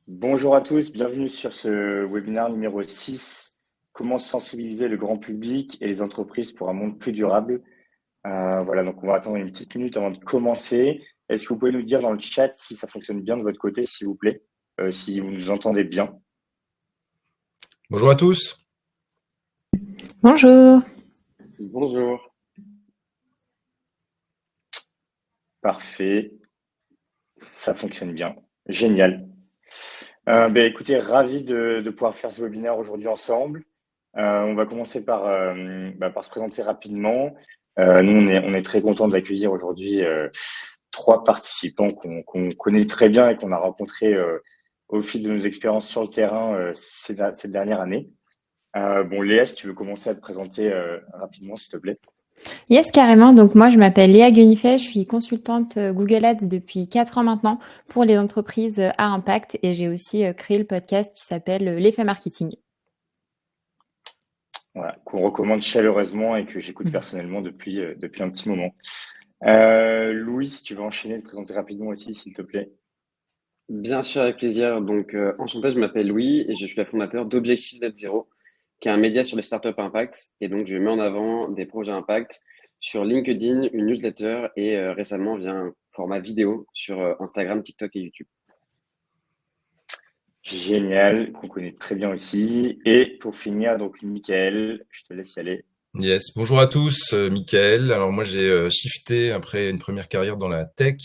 Bonjour à tous, bienvenue sur ce webinaire numéro 6. Comment sensibiliser le grand public et les entreprises pour un monde plus durable. Voilà, donc on va attendre une petite minute avant de commencer. Est-ce que vous pouvez nous dire dans le chat si ça fonctionne bien de votre côté, s'il vous plaît, si vous nous entendez bien? Bonjour à tous. Bonjour. Bonjour. Parfait, ça fonctionne bien. Génial. Écoutez, ravi de pouvoir faire ce webinaire aujourd'hui ensemble. On va commencer par se présenter rapidement. Nous, on est très contents d'accueillir aujourd'hui 3 participants qu'on connaît très bien et qu'on a rencontrés au fil de nos expériences sur le terrain cette dernière année. Léa, si tu veux commencer à te présenter rapidement, s'il te plaît. Yes, carrément. Donc moi, je m'appelle Léa Guenifet, je suis consultante Google Ads depuis 4 ans maintenant pour les entreprises à impact et j'ai aussi créé le podcast qui s'appelle l'effet marketing. Voilà, qu'on recommande chaleureusement et que j'écoute personnellement depuis un petit moment. Louis, si tu veux enchaîner, te présenter rapidement aussi, s'il te plaît. Bien sûr, avec plaisir. Donc, enchanté, je m'appelle Louis et je suis le fondateur d'Objectif Net Zero, qui est un média sur les startups impact. Et donc, je mets en avant des projets impact sur LinkedIn, une newsletter et récemment via un format vidéo sur Instagram, TikTok et YouTube. Génial, qu'on connaît très bien aussi. Et pour finir, donc Mickaël, je te laisse y aller. Yes, bonjour à tous, Mickaël. Alors moi j'ai shifté après une première carrière dans la tech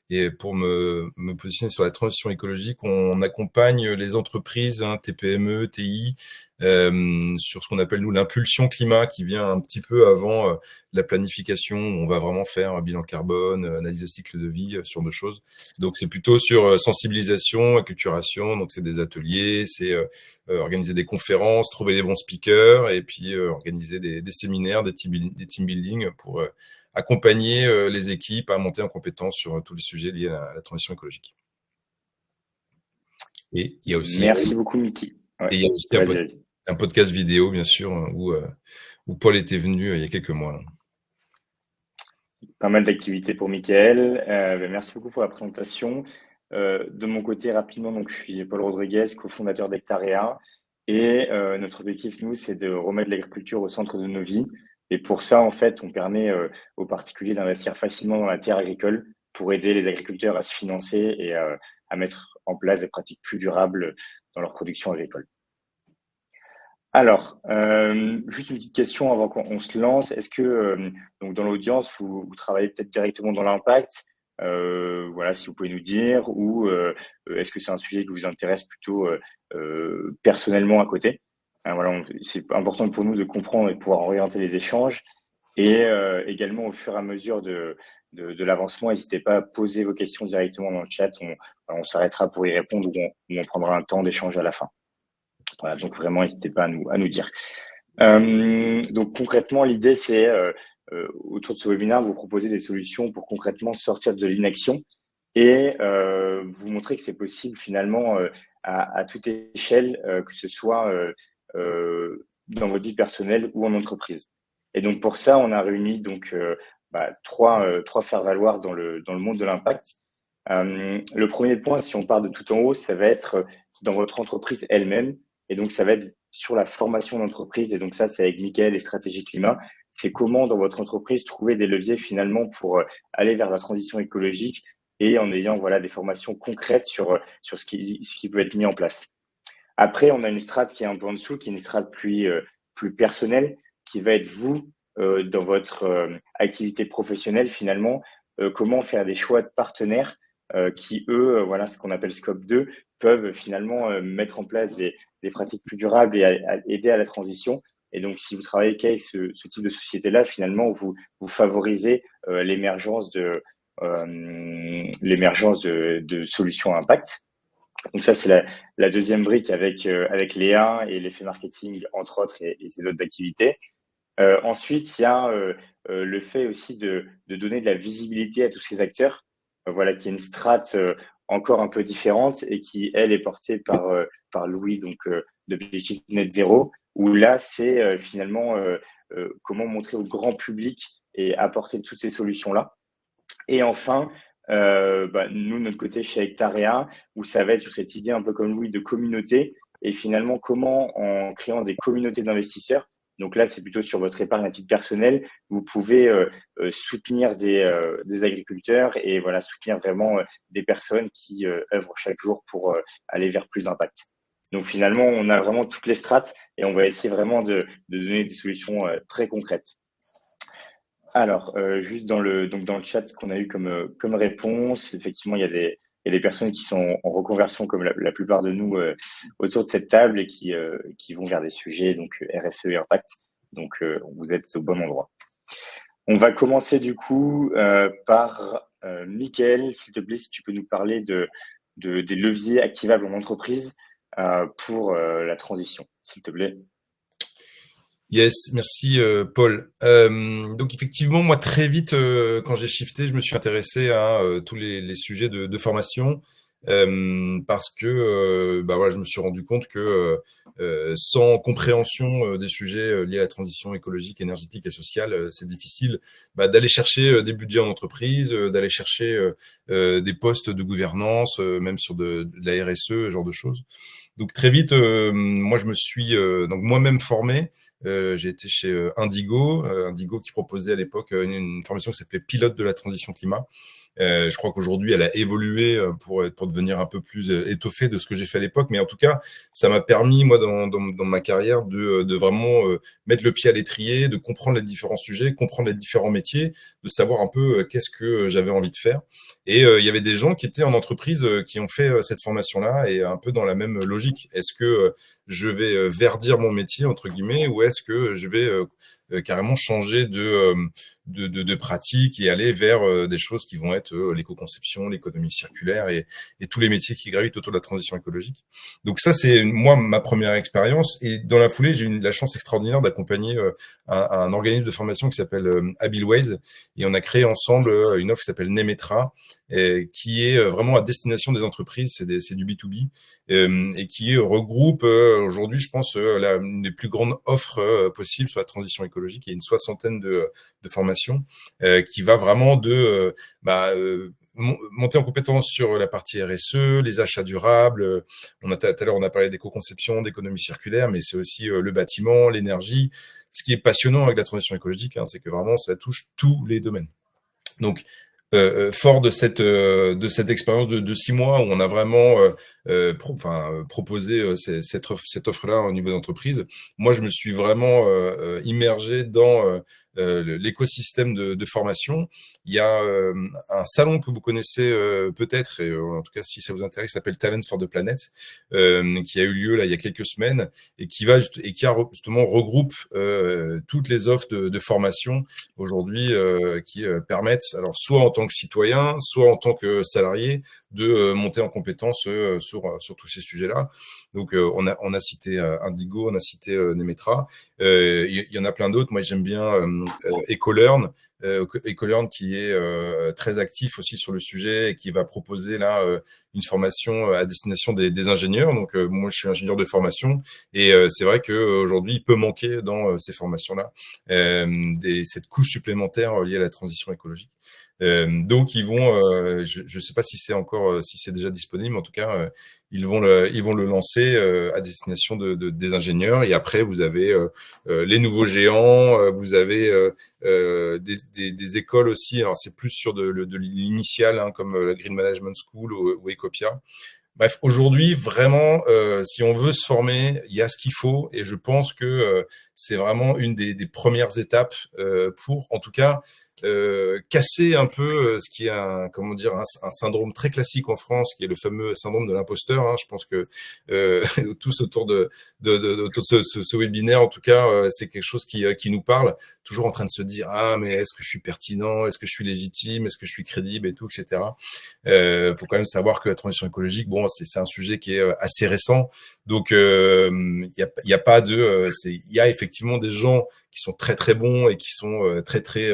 et pour me positionner sur la transition écologique, on accompagne les entreprises, TPME, TI, sur ce qu'on appelle nous l'impulsion climat qui vient un petit peu avant la planification. On va vraiment faire un bilan carbone, analyse de cycle de vie, ce genre de choses. Donc c'est plutôt sur sensibilisation, acculturation, donc c'est des ateliers, c'est organiser des conférences, trouver des bons speakers et puis organiser des séminaires, des team building pour accompagner les équipes à monter en compétence sur tous les sujets liés à la transition écologique. Et il y a aussi, Merci beaucoup, Mickey. Ouais, et il y a aussi vas-y. un podcast vidéo, bien sûr, où Paul était venu il y a quelques mois. Pas mal d'activités pour Mickaël. Merci beaucoup pour la présentation. De mon côté, rapidement, donc, je suis Paul Rodriguez, cofondateur d'Hectarea. Et notre objectif, nous, c'est de remettre l'agriculture au centre de nos vies. Et pour ça, en fait, on permet aux particuliers d'investir facilement dans la terre agricole pour aider les agriculteurs à se financer et à mettre en place des pratiques plus durables dans leur production agricole. Alors, juste une petite question avant qu'on se lance. Est-ce que, donc dans l'audience, vous travaillez peut-être directement dans l'impact? Voilà, si vous pouvez nous dire ou, est-ce que c'est un sujet qui vous intéresse plutôt, personnellement à côté? Voilà, c'est important pour nous de comprendre et de pouvoir orienter les échanges et également au fur et à mesure de l'avancement, n'hésitez pas à poser vos questions directement dans le chat. On s'arrêtera pour y répondre ou on prendra un temps d'échange à la fin. Voilà, donc vraiment, n'hésitez pas à nous dire. Donc concrètement, l'idée, c'est autour de ce webinaire, de vous proposer des solutions pour concrètement sortir de l'inaction et vous montrer que c'est possible finalement à toute échelle, que ce soit dans votre vie personnelle ou en entreprise. Et donc pour ça, on a réuni donc trois faire-valoir dans le monde de l'impact. Le premier point, si on part de tout en haut, ça va être dans votre entreprise elle-même. Et donc, ça va être sur la formation d'entreprise. Et donc, ça, c'est avec Mickaël et Stratégie Climat. C'est comment, dans votre entreprise, trouver des leviers finalement pour aller vers la transition écologique et en ayant voilà, des formations concrètes sur ce qui peut être mis en place. Après, on a une strate qui est un peu en dessous, qui est une strate plus personnelle, qui va être vous, dans votre activité professionnelle finalement, comment faire des choix de partenaires qui, eux, voilà, ce qu'on appelle Scope 2, peuvent finalement mettre en place des pratiques plus durables et aider à la transition. Et donc, si vous travaillez avec ce type de société-là, finalement, vous favorisez l'émergence de solutions à impact. Donc ça, c'est la deuxième brique avec Léa et l'effet marketing, entre autres, et ses autres activités. Ensuite, il y a le fait aussi de donner de la visibilité à tous ces acteurs, voilà, qui est une strate encore un peu différente et qui, elle, est portée par Louis, donc d'Objectif Net Zero, où là, c'est finalement comment montrer au grand public et apporter toutes ces solutions-là. Et enfin, nous, de notre côté, chez Hectarea, où ça va être sur cette idée un peu comme Louis de communauté et finalement comment en créant des communautés d'investisseurs, donc là, c'est plutôt sur votre épargne à titre personnel, vous pouvez soutenir des agriculteurs et voilà, soutenir vraiment des personnes qui œuvrent chaque jour pour aller vers plus d'impact. Donc finalement, on a vraiment toutes les strates et on va essayer vraiment de donner des solutions très concrètes. Alors, juste dans le chat qu'on a eu comme réponse, effectivement, il y a des personnes qui sont en reconversion comme la plupart de nous autour de cette table et qui vont vers des sujets donc RSE et impact. Donc, vous êtes au bon endroit. On va commencer du coup par Mickaël, s'il te plaît, si tu peux nous parler des leviers activables en entreprise pour la transition, s'il te plaît. Yes, merci Paul. Donc effectivement, moi très vite, quand j'ai shifté, je me suis intéressé à tous les sujets de formation parce que voilà, je me suis rendu compte que sans compréhension des sujets liés à la transition écologique, énergétique et sociale, c'est difficile d'aller chercher des budgets en entreprise, d'aller chercher des postes de gouvernance, même sur de la RSE, ce genre de choses. Donc très vite, moi je me suis donc moi-même formé. J'ai été chez Indigo qui proposait à l'époque une formation qui s'appelait pilote de la transition climat. Je crois qu'aujourd'hui, elle a évolué pour devenir un peu plus étoffée de ce que j'ai fait à l'époque. Mais en tout cas, ça m'a permis, moi, dans ma carrière, de vraiment mettre le pied à l'étrier, de comprendre les différents sujets, comprendre les différents métiers, de savoir un peu qu'est-ce que j'avais envie de faire. Et il y avait des gens qui étaient en entreprise qui ont fait cette formation-là et un peu dans la même logique. Est-ce que je vais verdir mon métier, entre guillemets, ou est-ce que je vais carrément changer de pratique et aller vers des choses qui vont être l'éco-conception, l'économie circulaire et tous les métiers qui gravitent autour de la transition écologique. Donc ça, c'est moi ma première expérience. Et dans la foulée, j'ai eu la chance extraordinaire d'accompagner un organisme de formation qui s'appelle Abilways. Et on a créé ensemble une offre qui s'appelle Nemetra, qui est vraiment à destination des entreprises, c'est du B2B, et qui regroupe aujourd'hui, je pense, une des plus grandes offres possibles sur la transition écologique. Il y a une soixantaine de formations qui va vraiment monter en compétence sur la partie RSE, les achats durables. Tout à l'heure, on a parlé d'éco-conception, d'économie circulaire, mais c'est aussi le bâtiment, l'énergie. Ce qui est passionnant avec la transition écologique, c'est que vraiment, ça touche tous les domaines. Donc, fort de cette expérience de 6 mois où on a vraiment proposé cette offre-là au niveau d'entreprise, moi je me suis vraiment immergé dans l'écosystème de formation. Il y a un salon que vous connaissez peut-être, et en tout cas si ça vous intéresse, qui s'appelle Talent for the Planet, qui a eu lieu là il y a quelques semaines et qui justement regroupe toutes les offres de formation aujourd'hui qui permettent, alors soit en tant que citoyen, soit en tant que salarié, de monter en compétence sur tous ces sujets-là. Donc, on a cité Indigo, on a cité Nemetra. Il y en a plein d'autres. Moi, j'aime bien EcoLearn. EcoLearn qui est très actif aussi sur le sujet et qui va proposer là une formation à destination des ingénieurs. Donc, moi, je suis ingénieur de formation et c'est vrai qu'aujourd'hui, il peut manquer dans ces formations-là cette couche supplémentaire liée à la transition écologique. Donc ils vont, je ne sais pas si c'est déjà disponible, mais en tout cas ils vont le lancer à destination des ingénieurs. Et après vous avez les nouveaux géants, vous avez des écoles aussi. Alors c'est plus sur de l'initial comme la Green Management School ou Ecopia. Bref, aujourd'hui, vraiment, si on veut se former, il y a ce qu'il faut, et je pense que c'est vraiment une des premières étapes pour, en tout cas, casser un peu ce qui est un syndrome très classique en France, qui est le fameux syndrome de l'imposteur. Je pense que tous autour de ce webinaire, en tout cas, c'est quelque chose qui nous parle. Toujours en train de se dire mais est-ce que je suis pertinent, est-ce que je suis légitime, est-ce que je suis crédible et tout, etc. Faut quand même savoir que la transition écologique, bon, c'est un sujet qui est assez récent. Donc il y a effectivement des gens qui sont très très bons et qui sont très très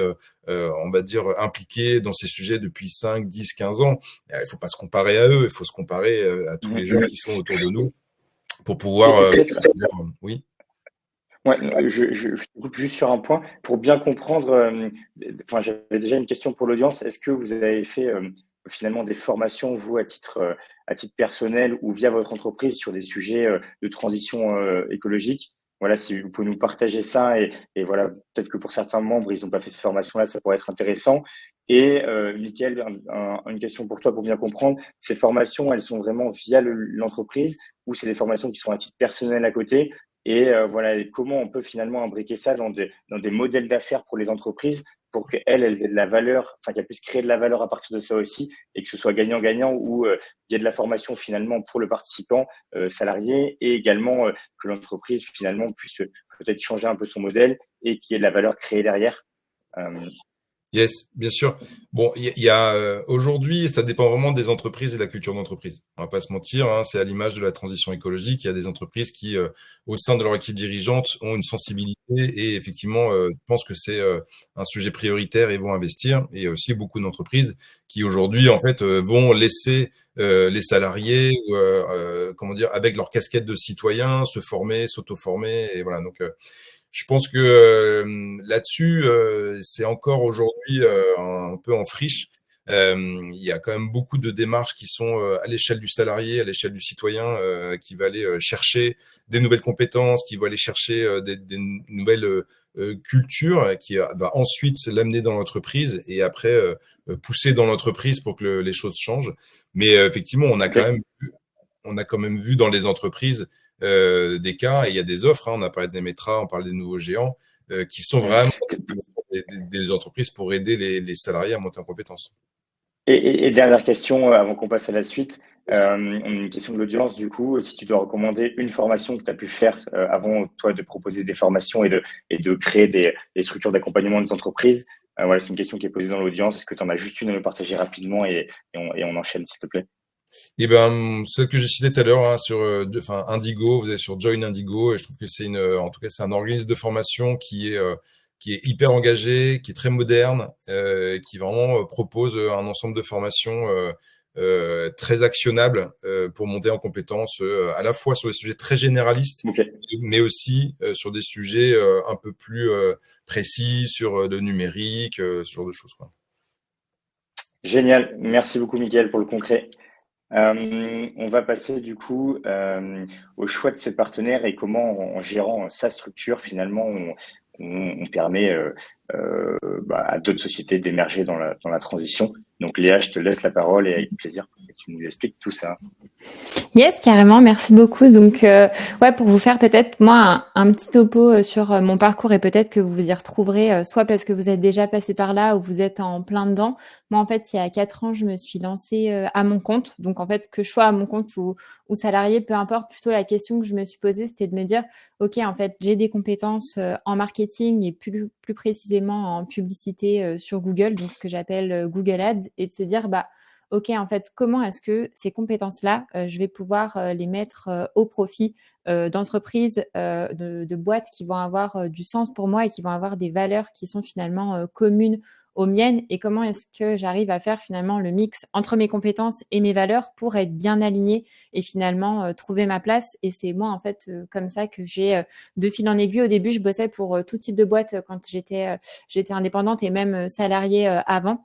on va dire impliqués dans ces sujets depuis 5, 10, 15 ans. Il faut pas se comparer à eux, il faut se comparer à tous les gens qui sont autour de nous pour pouvoir oui. Ouais, je coupe juste sur un point pour bien comprendre. J'avais déjà une question pour l'audience. Est-ce que vous avez fait finalement des formations, vous, à titre personnel ou via votre entreprise sur des sujets de transition écologique? Voilà, si vous pouvez nous partager ça et voilà, peut-être que pour certains membres, ils n'ont pas fait cette formation-là, ça pourrait être intéressant. Et Mickaël, une question pour toi pour bien comprendre. Ces formations, elles sont vraiment via l'entreprise ou c'est des formations qui sont à titre personnel à côté? Et voilà, et comment on peut finalement imbriquer ça dans des modèles d'affaires pour les entreprises pour qu'elles aient de la valeur, enfin qu'elles puissent créer de la valeur à partir de ça aussi et que ce soit gagnant-gagnant où il y a de la formation finalement pour le participant salarié et également que l'entreprise finalement puisse peut-être changer un peu son modèle et qu'il y ait de la valeur créée derrière. Yes, bien sûr. Bon, il y a aujourd'hui, ça dépend vraiment des entreprises et de la culture d'entreprise. On va pas se mentir, hein, c'est à l'image de la transition écologique. Il y a des entreprises qui, au sein de leur équipe dirigeante, ont une sensibilité et effectivement pensent que c'est un sujet prioritaire et vont investir. Et il y a aussi beaucoup d'entreprises qui aujourd'hui, en fait, vont laisser les salariés, comment dire, avec leur casquette de citoyens, se former, s'auto-former. Et voilà. Donc je pense que là-dessus, c'est encore aujourd'hui un peu en friche. Il y a quand même beaucoup de démarches qui sont à l'échelle du salarié, à l'échelle du citoyen, qui va aller chercher des nouvelles compétences, qui va aller chercher des nouvelles cultures, qui va ensuite l'amener dans l'entreprise et après pousser dans l'entreprise pour que les choses changent. Mais effectivement, on a quand même vu dans les entreprises des cas, et il y a des offres, hein, on a parlé des Metra, on parle des nouveaux géants, qui sont vraiment des entreprises pour aider les salariés à monter en compétences. Et dernière question avant qu'on passe à la suite. Une question de l'audience, du coup, si tu dois recommander une formation que tu as pu faire avant, toi, de proposer des formations et de créer des structures d'accompagnement des entreprises. Voilà, c'est une question qui est posée dans l'audience. Est-ce que tu en as juste une à me partager rapidement et on enchaîne, s'il te plaît? Et ben, ce que j'ai cité tout à l'heure, hein, sur Indigo, vous allez sur Join Indigo, et je trouve que en tout cas, c'est un organisme de formation qui est hyper engagé, qui est très moderne, qui vraiment propose un ensemble de formations très actionnables pour monter en compétences à la fois sur des sujets très généralistes, Okay. mais aussi sur des sujets un peu plus précis, sur le numérique, ce genre de choses, quoi. Génial. Merci beaucoup, Mickaël, pour le concret. On va passer du coup au choix de ses partenaires et comment, en gérant sa structure, finalement, on permet à d'autres sociétés d'émerger dans la transition. Donc, Léa, je te laisse la parole et avec plaisir que tu nous expliques tout ça. Yes, carrément, merci beaucoup. Donc, ouais, pour vous faire peut-être moi un petit topo sur mon parcours et peut-être que vous vous y retrouverez, soit parce que vous êtes déjà passé par là ou vous êtes en plein dedans. Moi, en fait, il y a 4 ans, je me suis lancée à mon compte. Donc, en fait, que je sois à mon compte ou salarié, peu importe. Plutôt la question que je me suis posée, c'était de me dire, ok, en fait, j'ai des compétences en marketing et plus précisément en publicité sur Google, donc ce que j'appelle Google Ads, et de se dire, bah ok, en fait, comment est-ce que ces compétences-là, je vais pouvoir les mettre au profit d'entreprises, de boîtes qui vont avoir du sens pour moi et qui vont avoir des valeurs qui sont finalement communes aux miennes, et comment est-ce que j'arrive à faire finalement le mix entre mes compétences et mes valeurs pour être bien alignée et finalement trouver ma place. Et c'est moi, en fait, comme ça que j'ai, de fil en aiguille, au début, je bossais pour tout type de boîte quand j'étais indépendante et même salariée avant.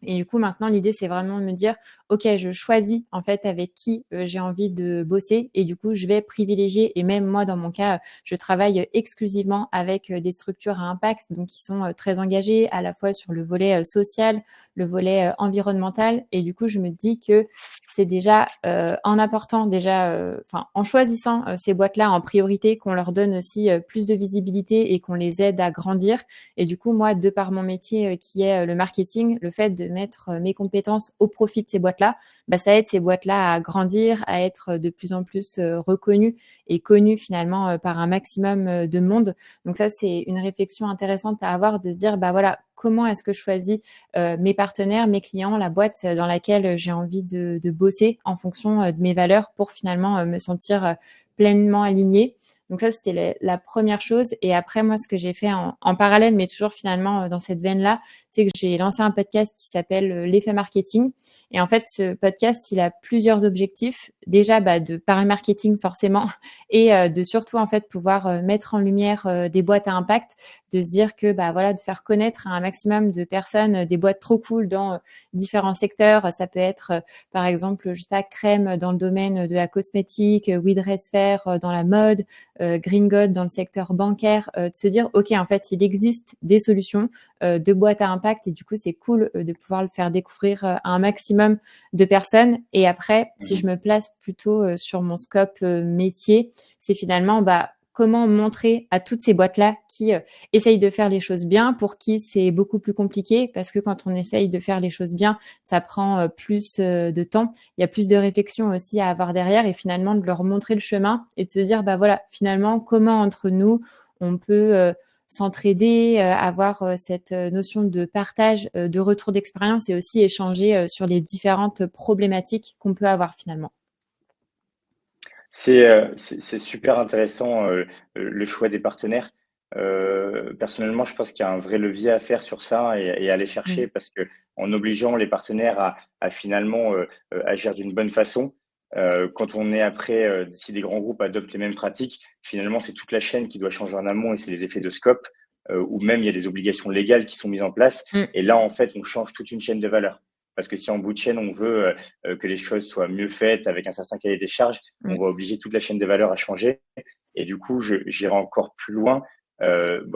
Et du coup, maintenant, l'idée, c'est vraiment de me dire, OK, je choisis en fait avec qui j'ai envie de bosser, et du coup, je vais privilégier, et même moi, dans mon cas, je travaille exclusivement avec des structures à impact, donc qui sont très engagées à la fois sur le volet social, le volet environnemental. Et du coup, je me dis que c'est déjà en apportant en choisissant ces boîtes-là en priorité, qu'on leur donne aussi plus de visibilité et qu'on les aide à grandir. Et du coup, moi, de par mon métier qui est le marketing, le fait de mettre mes compétences au profit de ces boîtes-là, bah, ça aide ces boîtes-là à grandir, à être de plus en plus reconnues et connues finalement par un maximum de monde. Donc ça, c'est une réflexion intéressante à avoir, de se dire, bah voilà, comment est-ce que je choisis mes partenaires, mes clients, la boîte dans laquelle j'ai envie de bosser en fonction de mes valeurs pour finalement me sentir pleinement alignée. Donc ça, c'était la première chose. Et après, moi, ce que j'ai fait en parallèle, mais toujours finalement dans cette veine-là, c'est que j'ai lancé un podcast qui s'appelle l'effet marketing. Et en fait, ce podcast, il a plusieurs objectifs. Déjà, de parler marketing forcément, et de surtout en fait pouvoir mettre en lumière des boîtes à impact, de se dire que voilà, de faire connaître à un maximum de personnes des boîtes trop cool dans différents secteurs. Ça peut être par exemple, je sais pas, Crème dans le domaine de la cosmétique, We Dress Fair dans la mode, Green God dans le secteur bancaire, de se dire ok, en fait, il existe des solutions de boîtes à impact, et du coup, c'est cool de pouvoir le faire découvrir à un maximum de personnes. Et après, si je me place plutôt sur mon scope métier, c'est finalement comment montrer à toutes ces boîtes-là qui essayent de faire les choses bien, pour qui c'est beaucoup plus compliqué, parce que quand on essaye de faire les choses bien, ça prend plus de temps. Il y a plus de réflexion aussi à avoir derrière, et finalement de leur montrer le chemin et de se dire, voilà, finalement, comment entre nous, on peut s'entraider, avoir cette notion de partage, de retour d'expérience, et aussi échanger sur les différentes problématiques qu'on peut avoir finalement. C'est super intéressant le choix des partenaires. Personnellement, je pense qu'il y a un vrai levier à faire sur ça et à aller chercher, Mmh. parce que en obligeant les partenaires à finalement agir d'une bonne façon, quand on est après, si des grands groupes adoptent les mêmes pratiques, finalement, c'est toute la chaîne qui doit changer en amont, et c'est les effets de scope, ou même il y a des obligations légales qui sont mises en place. Mmh. Et là, en fait, on change toute une chaîne de valeur. Parce que si en bout de chaîne, on veut que les choses soient mieux faites avec un certain cahier des charges, on Mmh. va obliger toute la chaîne de valeur à changer. Et du coup, j'irai encore plus loin.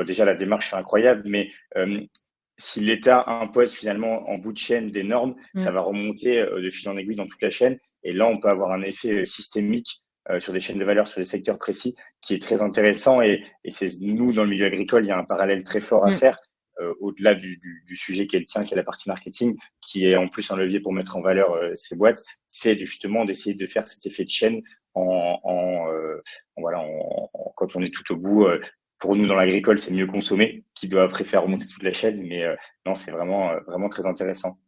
Déjà, la démarche est incroyable, mais si l'État impose finalement en bout de chaîne des normes, Mmh. ça va remonter de fil en aiguille dans toute la chaîne. Et là, on peut avoir un effet systémique sur des chaînes de valeur, sur des secteurs précis, qui est très intéressant. Et c'est nous, dans le milieu agricole, il y a un parallèle très fort à Mmh. faire, au-delà du sujet qui est le tien, qui est la partie marketing, qui est en plus un levier pour mettre en valeur ces boîtes. C'est justement d'essayer de faire cet effet de chaîne quand on est tout au bout. Pour nous, dans l'agricole, c'est mieux consommer, qui doit après faire remonter toute la chaîne. Mais non, c'est vraiment très intéressant.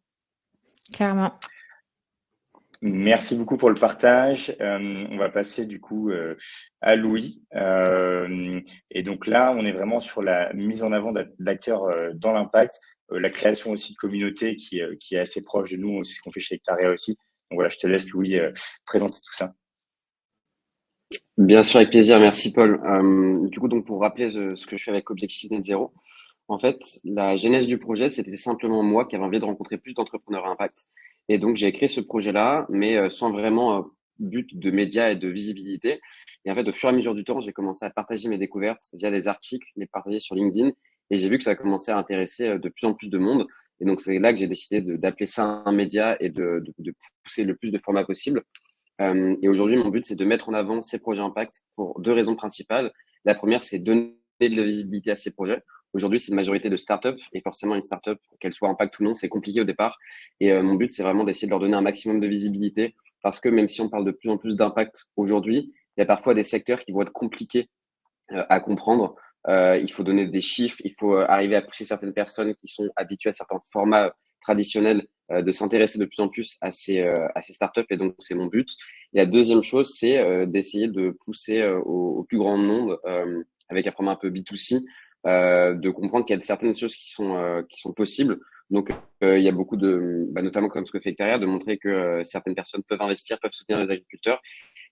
Clairement. Merci beaucoup pour le partage. On va passer du coup à Louis. Et donc là, on est vraiment sur la mise en avant d'acteurs dans l'impact, la création aussi de communautés qui est assez proche de nous. C'est ce qu'on fait chez Hectarea aussi. Donc voilà, je te laisse, Louis, présenter tout ça. Bien sûr, avec plaisir. Merci, Paul. Du coup, donc, pour rappeler ce que je fais avec Objectif Net Zéro, en fait, la genèse du projet, c'était simplement moi qui avais envie de rencontrer plus d'entrepreneurs à impact. Et donc, j'ai créé ce projet-là, mais sans vraiment but de médias et de visibilité. Et en fait, au fur et à mesure du temps, j'ai commencé à partager mes découvertes via des articles, les partager sur LinkedIn. Et j'ai vu que ça a commencé à intéresser de plus en plus de monde. Et donc, c'est là que j'ai décidé d'appeler ça un média et de pousser le plus de formats possible. Et aujourd'hui, mon but, c'est de mettre en avant ces projets impact pour deux raisons principales. La première, c'est donner de la visibilité à ces projets. Aujourd'hui, c'est une majorité de startups, et forcément, une startup, qu'elle soit impact ou non, c'est compliqué au départ. Et mon but, c'est vraiment d'essayer de leur donner un maximum de visibilité, parce que même si on parle de plus en plus d'impact aujourd'hui, il y a parfois des secteurs qui vont être compliqués à comprendre. Il faut donner des chiffres, il faut arriver à pousser certaines personnes qui sont habituées à certains formats traditionnels de s'intéresser de plus en plus à ces startups, et donc c'est mon but. Et la deuxième chose, c'est d'essayer de pousser au plus grand nombre, avec un format un peu B2C, de comprendre qu'il y a certaines choses qui sont possibles. Donc, il y a beaucoup notamment comme ce que fait Hectarea, de montrer que certaines personnes peuvent investir, peuvent soutenir les agriculteurs.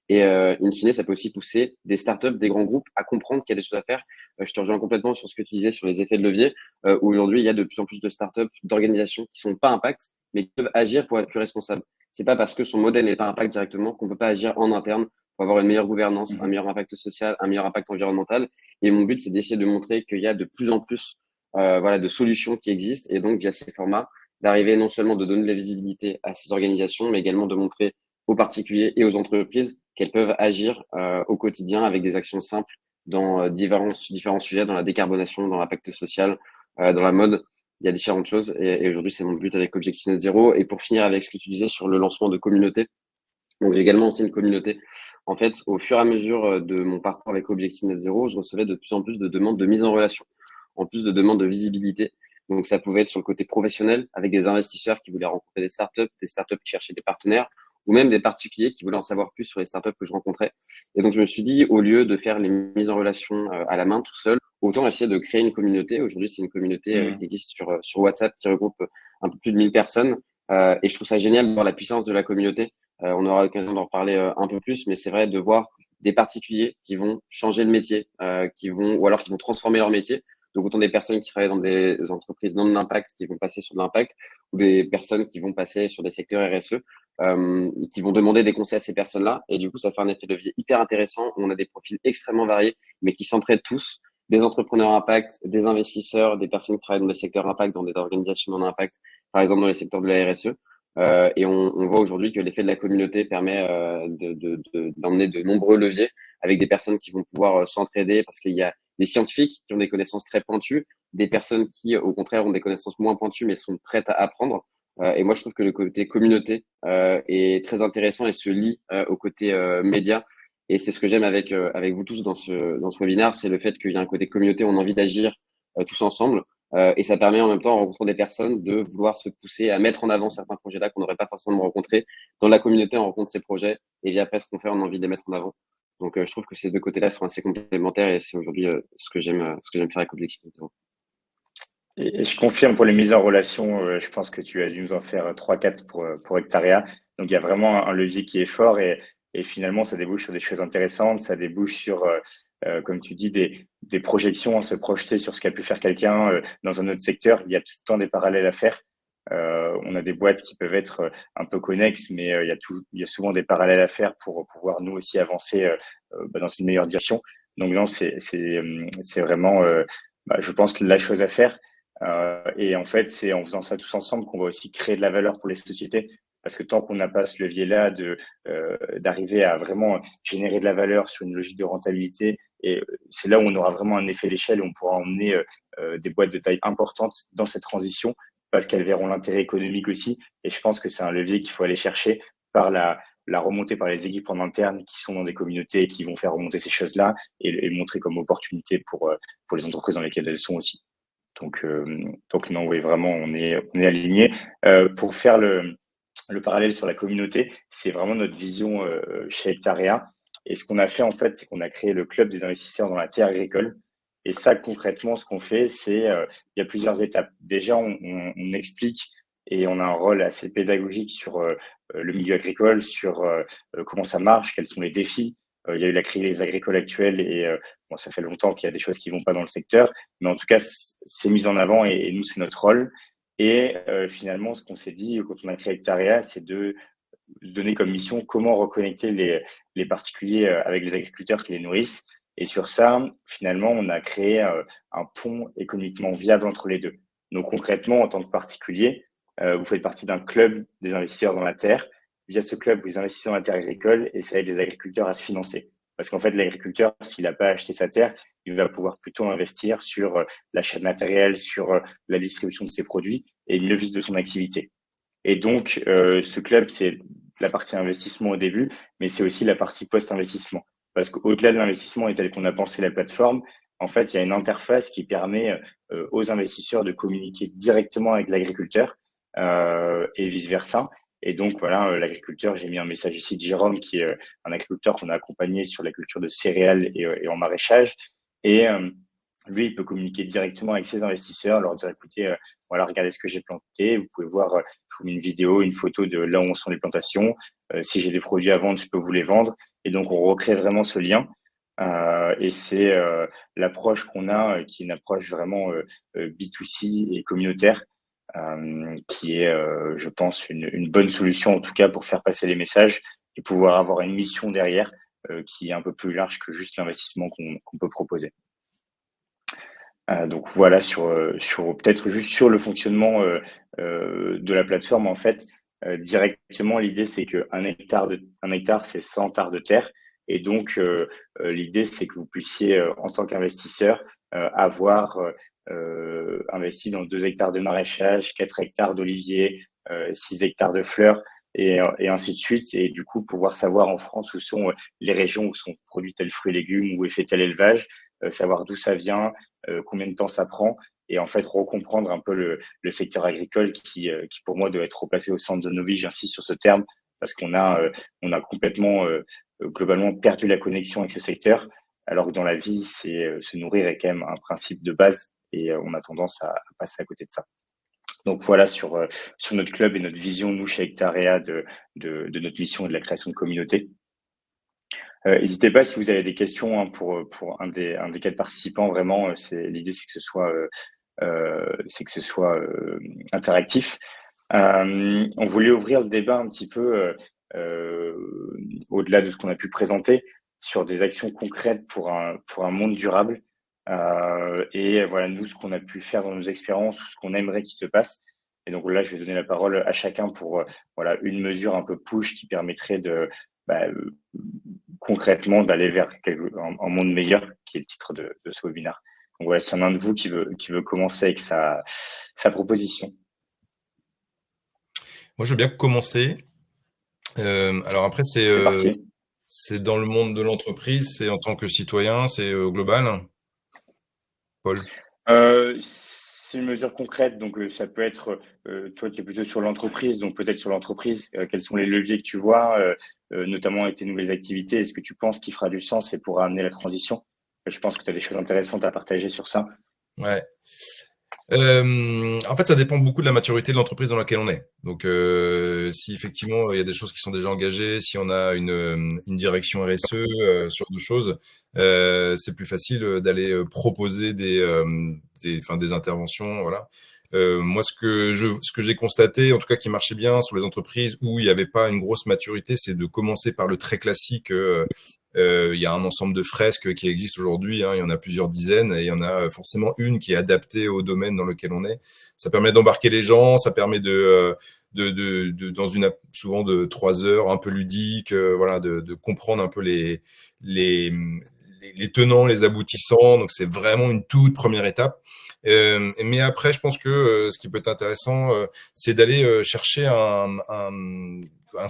Et in fine, ça peut aussi pousser des startups, des grands groupes à comprendre qu'il y a des choses à faire. Je te rejoins complètement sur ce que tu disais sur les effets de levier. Aujourd'hui, il y a de plus en plus de startups, d'organisations qui sont pas impact, mais qui peuvent agir pour être plus responsables. C'est pas parce que son modèle n'est pas impact directement qu'on peut pas agir en interne pour avoir une meilleure gouvernance, un meilleur impact social, un meilleur impact environnemental. Et mon but, c'est d'essayer de montrer qu'il y a de plus en plus de solutions qui existent. Et donc, via ces formats, d'arriver non seulement de donner de la visibilité à ces organisations, mais également de montrer aux particuliers et aux entreprises qu'elles peuvent agir au quotidien avec des actions simples dans différents sujets, dans la décarbonation, dans l'impact social, dans la mode. Il y a différentes choses, et aujourd'hui, c'est mon but avec Objectif Net Zéro. Et pour finir avec ce que tu disais sur le lancement de communauté, donc j'ai également lancé une communauté. En fait, au fur et à mesure de mon parcours avec Objectif Net Zéro, je recevais de plus en plus de demandes de mise en relation, en plus de demandes de visibilité. Donc ça pouvait être sur le côté professionnel, avec des investisseurs qui voulaient rencontrer des startups qui cherchaient des partenaires, ou même des particuliers qui voulaient en savoir plus sur les startups que je rencontrais. Et donc, je me suis dit, au lieu de faire les mises en relation à la main tout seul, autant essayer de créer une communauté. Aujourd'hui, c'est une communauté qui existe sur WhatsApp qui regroupe un peu plus de 1000 personnes. Et je trouve ça génial de voir la puissance de la communauté. On aura l'occasion d'en reparler un peu plus, mais c'est vrai de voir des particuliers qui vont changer de métier, ou alors qui vont transformer leur métier. Donc, autant des personnes qui travaillent dans des entreprises non de l'impact qui vont passer sur de l'impact, ou des personnes qui vont passer sur des secteurs RSE, qui vont demander des conseils à ces personnes-là. Et du coup, ça fait un effet de levier hyper intéressant. On a des profils extrêmement variés, mais qui s'entraident tous. Des entrepreneurs impact, des investisseurs, des personnes qui travaillent dans des secteurs impact, dans des organisations non impact, par exemple dans les secteurs de la RSE. Et on voit aujourd'hui que l'effet de la communauté permet d'emmener de nombreux leviers avec des personnes qui vont pouvoir s'entraider parce qu'il y a des scientifiques qui ont des connaissances très pointues, des personnes qui, au contraire, ont des connaissances moins pointues mais sont prêtes à apprendre. Et moi, je trouve que le côté communauté est très intéressant et se lie au côté média. Et c'est ce que j'aime avec vous tous dans ce webinaire, c'est le fait qu'il y a un côté communauté, on a envie d'agir tous ensemble. Et ça permet en même temps, en rencontrant des personnes, de vouloir se pousser à mettre en avant certains projets-là qu'on n'aurait pas forcément rencontrés. Dans la communauté, on rencontre ces projets et via après ce qu'on fait, on a envie de les mettre en avant. Donc, je trouve que ces deux côtés-là sont assez complémentaires et c'est aujourd'hui ce que j'aime faire avec Objectif Net Zero. Et je confirme pour les mises en relation, je pense que tu as dû nous en faire 3-4 pour Hectarea. Donc, il y a vraiment un levier qui est fort et finalement, ça débouche sur des choses intéressantes. Ça débouche sur, comme tu dis, des projections, se projeter sur ce qu'a pu faire quelqu'un dans un autre secteur. Il y a tout le temps des parallèles à faire. On a des boîtes qui peuvent être un peu connexes, mais il y a souvent des parallèles à faire pour pouvoir nous aussi avancer dans une meilleure direction. Donc non, c'est vraiment, je pense, la chose à faire. Et en fait, c'est en faisant ça tous ensemble qu'on va aussi créer de la valeur pour les sociétés. Parce que tant qu'on n'a pas ce levier-là d'arriver à vraiment générer de la valeur sur une logique de rentabilité, et c'est là où on aura vraiment un effet d'échelle, où on pourra emmener des boîtes de taille importante dans cette transition, parce qu'elles verront l'intérêt économique aussi. Et je pense que c'est un levier qu'il faut aller chercher par la remontée par les équipes en interne qui sont dans des communautés et qui vont faire remonter ces choses-là et montrer comme opportunité pour les entreprises dans lesquelles elles sont aussi. Donc non, oui, vraiment, on est aligné. Pour faire le parallèle sur la communauté, c'est vraiment notre vision chez Hectarea. Et ce qu'on a fait, en fait, c'est qu'on a créé le club des investisseurs dans la terre agricole. Et ça, concrètement, ce qu'on fait, c'est il y a plusieurs étapes. Déjà, on explique et on a un rôle assez pédagogique sur le milieu agricole, sur comment ça marche, quels sont les défis. Il y a eu la crise agricole actuelle et ça fait longtemps qu'il y a des choses qui vont pas dans le secteur. Mais en tout cas, c'est mis en avant et nous, c'est notre rôle. Et finalement, ce qu'on s'est dit quand on a créé Hectarea, c'est de se donner comme mission comment reconnecter les particuliers avec les agriculteurs qui les nourrissent. Et sur ça, finalement, on a créé un pont économiquement viable entre les deux. Donc concrètement, en tant que particulier, vous faites partie d'un club des investisseurs dans la terre. Via ce club, vous investissez dans la terre agricole et ça aide les agriculteurs à se financer. Parce qu'en fait, l'agriculteur, s'il n'a pas acheté sa terre, il va pouvoir plutôt investir sur l'achat de matériel, sur la distribution de ses produits et une levise de son activité. Et donc, ce club, c'est la partie investissement au début, mais c'est aussi la partie post-investissement. Parce qu'au-delà de l'investissement et tel qu'on a pensé la plateforme, en fait, il y a une interface qui permet aux investisseurs de communiquer directement avec l'agriculteur et vice-versa. Et donc, voilà, l'agriculteur, j'ai mis un message ici de Jérôme, qui est un agriculteur qu'on a accompagné sur la culture de céréales et en maraîchage. Et lui, il peut communiquer directement avec ses investisseurs, leur dire, écoutez, voilà, regardez ce que j'ai planté. Vous pouvez voir, je vous mets une vidéo, une photo de là où sont les plantations. Si j'ai des produits à vendre, je peux vous les vendre. Et donc, on recrée vraiment ce lien. Et c'est l'approche qu'on a, qui est une approche vraiment B2C et communautaire, qui est, je pense, une bonne solution, en tout cas, pour faire passer les messages et pouvoir avoir une mission derrière qui est un peu plus large que juste l'investissement qu'on peut proposer. Donc voilà, sur peut-être juste sur le fonctionnement de la plateforme, en fait, directement, l'idée, c'est qu'un hectare, c'est 100 tares de terre. Et donc, l'idée, c'est que vous puissiez, en tant qu'investisseur, avoir investi dans 2 hectares de maraîchage, 4 hectares d'oliviers, 6 hectares de fleurs, et ainsi de suite. Et du coup, pouvoir savoir en France où sont les régions où sont produits tels fruits et légumes, où est fait tel élevage, savoir d'où ça vient, combien de temps ça prend, et en fait recomprendre un peu le secteur agricole qui pour moi doit être replacé au centre de nos vies. J'insiste sur ce terme parce on a complètement globalement perdu la connexion avec ce secteur, alors que dans la vie, se nourrir est quand même un principe de base et on a tendance à passer à côté de ça. Donc voilà sur notre club et notre vision, nous, chez Hectarea, de notre mission et de la création de communauté. N'hésitez pas si vous avez des questions hein, pour un des quatre participants. Vraiment, l'idée, c'est que ce soit interactif. On voulait ouvrir le débat un petit peu au-delà de ce qu'on a pu présenter sur des actions concrètes pour un monde durable. Et voilà, nous, ce qu'on a pu faire dans nos expériences ou ce qu'on aimerait qu'il se passe. Et donc là, je vais donner la parole à chacun pour voilà, une mesure un peu push qui permettrait concrètement d'aller vers un monde meilleur, qui est le titre de ce webinaire. Donc voilà, s'il y en a un de vous qui veut commencer avec sa proposition. Moi, je veux bien commencer. Alors après, c'est dans le monde de l'entreprise, c'est en tant que citoyen, c'est global. Paul? C'est une mesure concrète, donc ça peut être, toi qui es plutôt sur l'entreprise, donc peut-être sur l'entreprise, quels sont les leviers que tu vois, notamment avec tes nouvelles activités, est-ce que tu penses qu'il fera du sens et pourra amener la transition? Je pense que tu as des choses intéressantes à partager sur ça. Ouais. En fait, ça dépend beaucoup de la maturité de l'entreprise dans laquelle on est. Donc, si effectivement il y a des choses qui sont déjà engagées, si on a une direction RSE sur deux choses, c'est plus facile d'aller proposer des interventions. Voilà. Moi, ce que j'ai constaté, en tout cas qui marchait bien sur les entreprises où il n'y avait pas une grosse maturité, c'est de commencer par le très classique. Il y a un ensemble de fresques qui existent aujourd'hui, hein, il y en a plusieurs dizaines et il y en a forcément une qui est adaptée au domaine dans lequel on est. Ça permet d'embarquer les gens, ça permet dans une app souvent de 3 heures, un peu ludique, voilà, de comprendre un peu les tenants, les aboutissants. Donc c'est vraiment une toute première étape. Mais après, je pense que ce qui peut être intéressant, c'est d'aller chercher un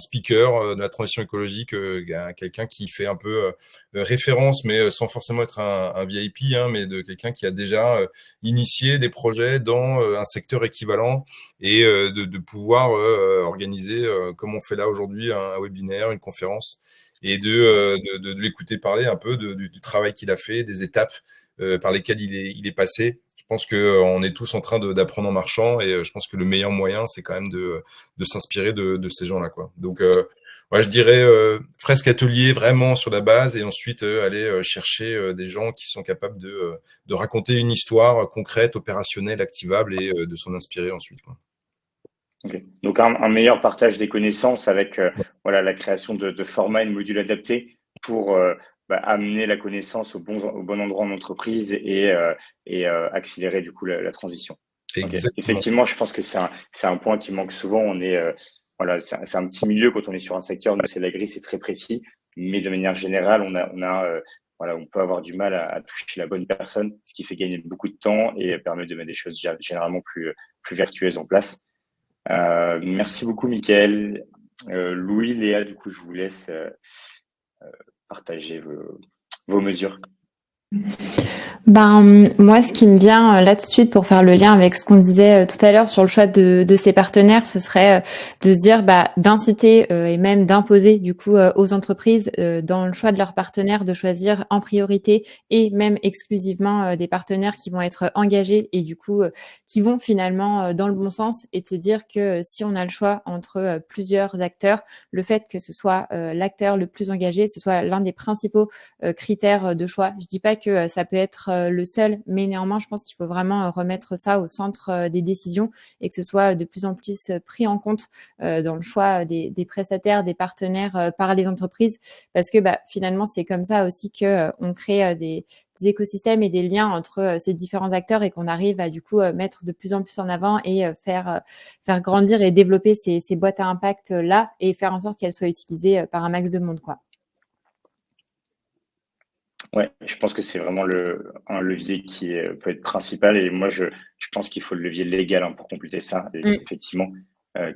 speaker de la transition écologique, quelqu'un qui fait un peu référence, mais sans forcément être un VIP, hein, mais de quelqu'un qui a déjà initié des projets dans un secteur équivalent et de pouvoir organiser, comme on fait là aujourd'hui, un webinaire, une conférence, et de l'écouter parler un peu du travail qu'il a fait, des étapes par lesquelles il est passé. Je pense qu'on est tous en train d'apprendre en marchant et je pense que le meilleur moyen, c'est quand même de s'inspirer de ces gens-là, quoi. Donc, ouais, je dirais fresque atelier vraiment sur la base et ensuite aller chercher des gens qui sont capables de raconter une histoire concrète, opérationnelle, activable et de s'en inspirer ensuite, quoi. Okay. Donc un meilleur partage des connaissances avec voilà, la création de formats et de modules adaptés pour amener la connaissance au bon endroit en entreprise et accélérer du coup la transition. Okay. Effectivement, je pense que c'est un point qui manque souvent. On est voilà, c'est un petit milieu quand on est sur un secteur. Nous, c'est l'agri, c'est très précis, mais de manière générale, voilà, on peut avoir du mal à toucher la bonne personne, ce qui fait gagner beaucoup de temps et permet de mettre des choses généralement plus vertueuses en place. Merci beaucoup, Mickaël. Louis, Léa, du coup, je vous laisse partager vos mesures. Moi, ce qui me vient là tout de suite pour faire le lien avec ce qu'on disait tout à l'heure sur le choix de ses partenaires, ce serait de se dire d'inciter et même d'imposer du coup aux entreprises dans le choix de leurs partenaires de choisir en priorité et même exclusivement des partenaires qui vont être engagés et du coup qui vont finalement dans le bon sens, et de se dire que si on a le choix entre plusieurs acteurs, le fait que ce soit l'acteur le plus engagé, ce soit l'un des principaux critères de choix. Je dis pas que ça peut être le seul, mais néanmoins, je pense qu'il faut vraiment remettre ça au centre des décisions et que ce soit de plus en plus pris en compte dans le choix des prestataires, des partenaires par les entreprises, parce que finalement, c'est comme ça aussi que on crée des écosystèmes et des liens entre ces différents acteurs et qu'on arrive à du coup mettre de plus en plus en avant et faire grandir et développer ces boîtes à impact là et faire en sorte qu'elles soient utilisées par un max de monde, quoi. Ouais, je pense que c'est vraiment un levier qui peut être principal. Et moi, je pense qu'il faut le levier légal pour compléter ça. Et effectivement,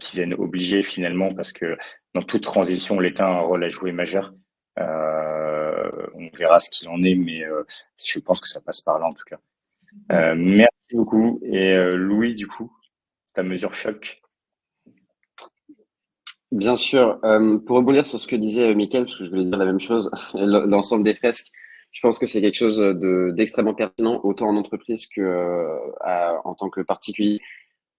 qui viennent obliger finalement, parce que dans toute transition, l'État a un rôle à jouer majeur. On verra ce qu'il en est, mais je pense que ça passe par là en tout cas. Merci beaucoup. Et Louis, du coup, ta mesure choc. Bien sûr, pour rebondir sur ce que disait Mickaël, parce que je voulais dire la même chose, l'ensemble des fresques, je pense que c'est quelque chose d'extrêmement pertinent, autant en entreprise que en tant que particulier.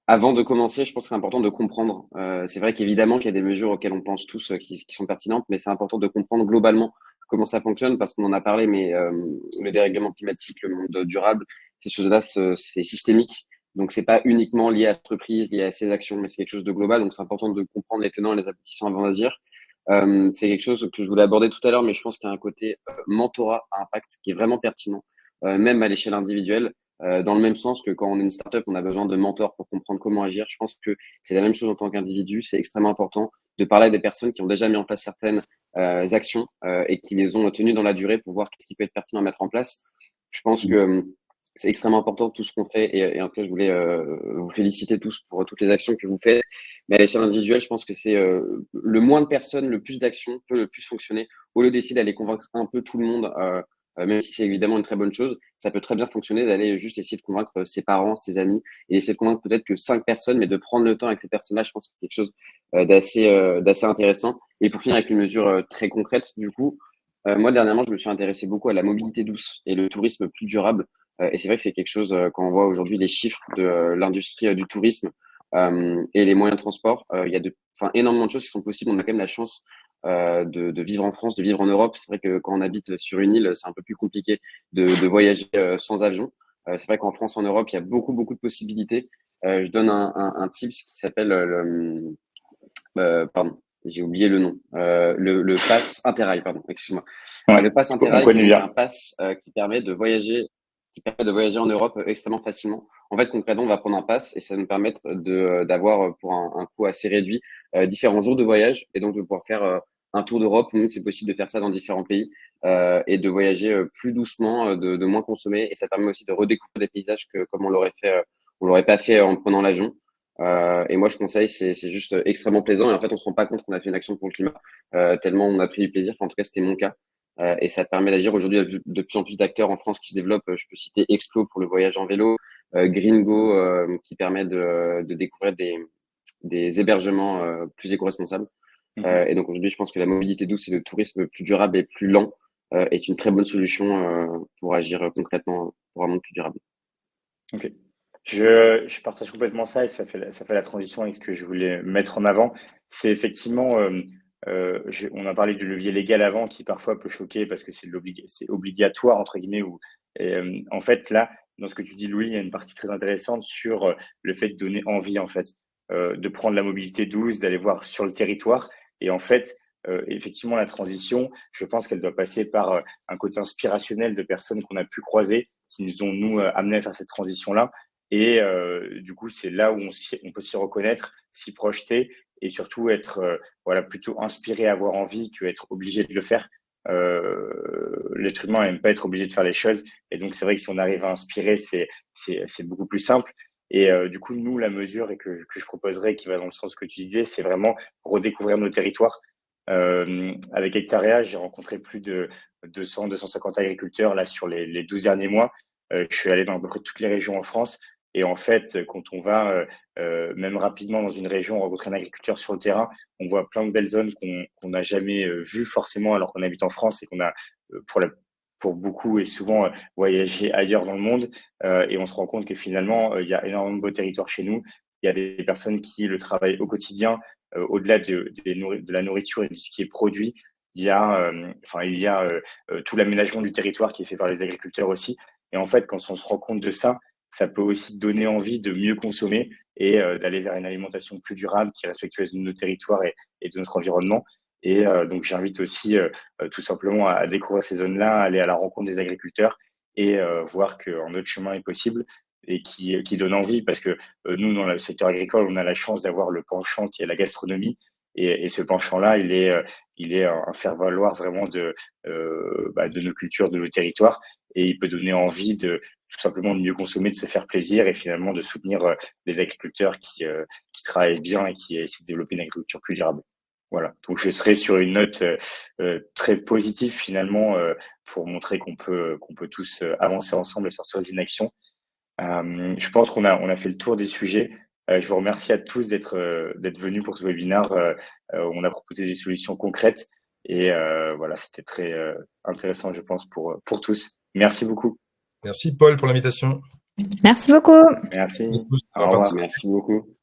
Avant de commencer, je pense que c'est important de comprendre. C'est vrai qu'évidemment qu'il y a des mesures auxquelles on pense tous qui sont pertinentes, mais c'est important de comprendre globalement comment ça fonctionne parce qu'on en a parlé, mais le dérèglement climatique, le monde durable, ces choses-là, c'est systémique. Donc, c'est pas uniquement lié à l'entreprise, lié à ses actions, mais c'est quelque chose de global. Donc, c'est important de comprendre les tenants et les aboutissants avant d'agir. C'est quelque chose que je voulais aborder tout à l'heure, mais je pense qu'il y a un côté mentorat à impact qui est vraiment pertinent, même à l'échelle individuelle. Dans le même sens que quand on est une startup, on a besoin de mentors pour comprendre comment agir. Je pense que c'est la même chose en tant qu'individu. C'est extrêmement important de parler à des personnes qui ont déjà mis en place certaines actions et qui les ont tenues dans la durée pour voir qu'est-ce qui peut être pertinent à mettre en place. Je pense que c'est extrêmement important tout ce qu'on fait et en tout cas, je voulais vous féliciter tous pour toutes les actions que vous faites. Mais à l'échelle individuelle, je pense que c'est le moins de personnes, le plus d'actions peut le plus fonctionner. Au lieu d'essayer d'aller convaincre un peu tout le monde, même si c'est évidemment une très bonne chose, ça peut très bien fonctionner d'aller juste essayer de convaincre ses parents, ses amis, et essayer de convaincre peut-être que 5 personnes, mais de prendre le temps avec ces personnes-là, je pense que c'est quelque chose d'assez intéressant. Et pour finir avec une mesure très concrète, du coup, moi dernièrement, je me suis intéressé beaucoup à la mobilité douce et le tourisme plus durable. Et c'est vrai que c'est quelque chose, quand on voit aujourd'hui les chiffres de l'industrie du tourisme et les moyens de transport, il y a énormément de choses qui sont possibles. On a quand même la chance de vivre en France, de vivre en Europe. C'est vrai que quand on habite sur une île, c'est un peu plus compliqué de voyager sans avion. C'est vrai qu'en France, en Europe, il y a beaucoup de possibilités. Je donne un tips qui s'appelle pardon, j'ai oublié le nom. Le pass Interrail, pardon, excuse-moi. Ouais, Le pass on Interrail, qui est connaît donc un bien. pass qui permet de voyager en Europe extrêmement facilement. En fait, concrètement, on va prendre un pass et ça va nous permettre d'avoir pour un coût assez réduit différents jours de voyage et donc de pouvoir faire un tour d'Europe. Nous, c'est possible de faire ça dans différents pays et de voyager plus doucement, de moins consommer. Et ça permet aussi de redécouvrir des paysages que comme on l'aurait pas fait en prenant l'avion. Et moi, je conseille, c'est juste extrêmement plaisant. Et en fait, on se rend pas compte qu'on a fait une action pour le climat, tellement on a pris du plaisir. Enfin, en tout cas, c'était mon cas. Et ça te permet d'agir. Aujourd'hui, il y a de plus en plus d'acteurs en France qui se développent. Je peux citer Explo pour le voyage en vélo, Gringo qui permet de découvrir des hébergements plus éco-responsables. Mhm. Et donc aujourd'hui, je pense que la mobilité douce et le tourisme plus durable et plus lent est une très bonne solution pour agir concrètement pour un monde plus durable. Ok. Je partage complètement ça et ça fait la transition avec ce que je voulais mettre en avant. C'est effectivement, on a parlé du levier légal avant qui parfois peut choquer parce que c'est obligatoire entre guillemets ou en fait là, dans ce que tu dis Louis, il y a une partie très intéressante sur le fait de donner envie en fait, de prendre la mobilité douce, d'aller voir sur le territoire et en fait, effectivement la transition, je pense qu'elle doit passer par un côté inspirationnel de personnes qu'on a pu croiser qui nous ont nous amené à faire cette transition-là. Et du coup, c'est là où on peut s'y reconnaître, s'y projeter et surtout être voilà, plutôt inspiré, avoir envie que être obligé de le faire. L'être humain n'aime pas être obligé de faire les choses. Et donc, c'est vrai que si on arrive à inspirer, c'est beaucoup plus simple. Et du coup, nous, la mesure et que je proposerais, qui va dans le sens que tu disais, c'est vraiment redécouvrir nos territoires. Avec Hectarea, j'ai rencontré plus de 200-250 agriculteurs là sur les 12 derniers mois. Je suis allé dans à peu près toutes les régions en France. Et en fait, quand on va même rapidement dans une région rencontrer un agriculteur sur le terrain, on voit plein de belles zones qu'on n'a jamais vues forcément alors qu'on habite en France et qu'on a pour beaucoup et souvent voyagé ailleurs dans le monde. Et on se rend compte que finalement, il y a énormément de beaux territoires chez nous. Il y a des personnes qui le travaillent au quotidien, au-delà de la nourriture et de ce qui est produit. Il y a tout l'aménagement du territoire qui est fait par les agriculteurs aussi. Et en fait, quand on se rend compte de ça, ça peut aussi donner envie de mieux consommer et d'aller vers une alimentation plus durable qui est respectueuse de nos territoires et de notre environnement. Et donc, j'invite aussi tout simplement à découvrir ces zones-là, à aller à la rencontre des agriculteurs et voir qu'un autre chemin est possible et qui donne envie parce que nous, dans le secteur agricole, on a la chance d'avoir le penchant qui est la gastronomie. Et ce penchant-là, il est un faire-valoir vraiment de nos cultures, de nos territoires. Et il peut donner envie de tout simplement de mieux consommer, de se faire plaisir et finalement de soutenir les agriculteurs qui travaillent bien et qui essaient de développer une agriculture plus durable. Voilà. Donc je serai sur une note très positive finalement pour montrer qu'on peut tous avancer ensemble et sortir d'inaction. Je pense on a fait le tour des sujets. Je vous remercie à tous d'être venus pour ce webinaire. On a proposé des solutions concrètes et voilà, c'était très intéressant, je pense, pour tous. Merci beaucoup. Merci Paul pour l'invitation. Merci beaucoup. Merci. Merci à tous Au d'avoir revoir. participé. Merci beaucoup.